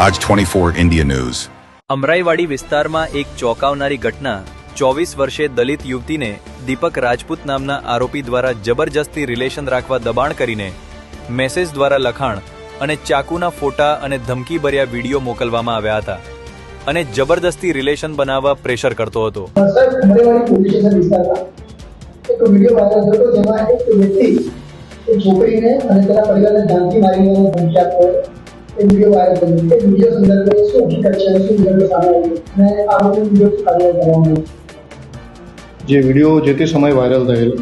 આજ 24 India news. Amraiwadi વિસ્તારમાં એક ચોંકાવનારી ઘટના 24 વર્ષે દલિત યુવતીને દીપક રાજપૂત નામના આરોપી દ્વારા જબરજસ્તી રિલેશન રાખવા દબાણ કરીને મેસેજ દ્વારા લખાણ અને ચાકુના ફોટા અને ધમકીભર્યા વિડીયો મોકલવામાં આવ્યા હતા અને જબરદસ્તી રિલેશન બનાવવા પ્રેશર કરતો હતો। એક વિડિયો વાયરલ થયો જેમાં એક વ્યક્તિ એક છોકરીને અને તેના પરિવારને જાનથી મારીને ધમકી આપતો એ વિડિયો વાયરલ થયો। એ વિડિયો સંદર્ભે શું હકીકત છે, શું વિગતો સામે આવી અને આરોપી વિડિયો કાર્યવાહી કરવામાં જે વિડિયો જે તે સમય વાયરલ થયેલો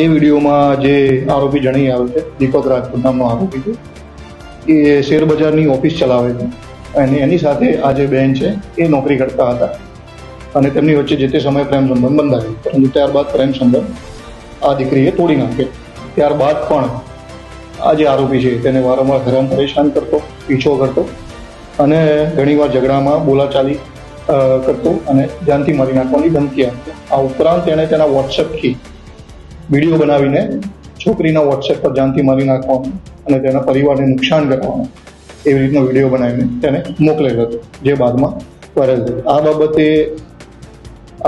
એ વિડીયોમાં જે આરોપી જણાઈ આવે છે દીપક રાજપૂત નામનો આરોપી છે એ શેર બજારની ઓફિસ ચલાવે છે અને એની સાથે આ જે બેન છે એ નોકરી કરતા હતા અને તેમની વચ્ચે જે તે સમયે પ્રેમ સંબંધ બંધાયો, પરંતુ ત્યારબાદ પ્રેમ સંબંધ આ દીકરીએ તોડી નાખ્યો। ત્યારબાદ પણ આ જે આરોપી છે તેને વારંવાર હેરાન પરેશાન કરતો, પીછો કરતો અને ઘણીવાર ઝઘડામાં બોલાચાલી કરતો અને જાનથી મારી નાખવાની ધમકી આપતો। આ ઉપરાંત તેણે તેના વોટ્સએપથી વિડીયો બનાવીને છોકરીના વોટ્સએપ પર જાનથી મારી નાખવાનું અને તેના પરિવારને નુકસાન કરવાનું એવી રીતનો વિડીયો બનાવીને તેને મોકલેલો હતો, જે બાદમાં વાયરલ થયો। આ બાબતે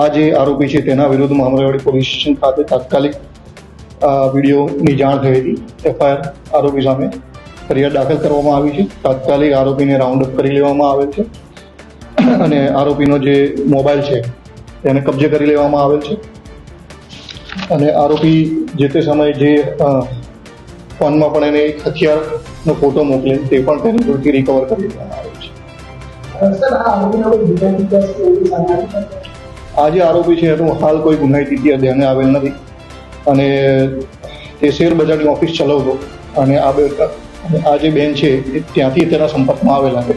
આ જે આરોપી છે તેના વિરુદ્ધમાં અમરાઈવાડી પોલીસ સ્ટેશન ખાતે તાત્કાલિક વિડીયોની જાણ થઈ હતી। એફઆઈઆર આરોપી સામે ફરિયાદ દાખલ કરવામાં આવી છે। તાત્કાલિક આરોપીને રાઉન્ડ અપ કરી લેવામાં આવેલ છે અને આરોપીનો જે મોબાઈલ છે તેને કબજે કરી લેવામાં આવેલ છે અને આરોપી જે તે સમયે જે ફોનમાં પણ એને એક હથિયારનો ફોટો મોકલે તે પણ તેની જોડથી રિકવર કરી લેવામાં આવેલ છે। આ જે આરોપી છે એનું હાલ કોઈ ગુનાહિત ઇતિહાસ ધ્યાને આવેલ નથી અને તે શેર બજારની ઓફિસ ચલાવતો અને આ જે બેન છે એ ત્યાંથી તેના સંપર્કમાં આવેલા છે।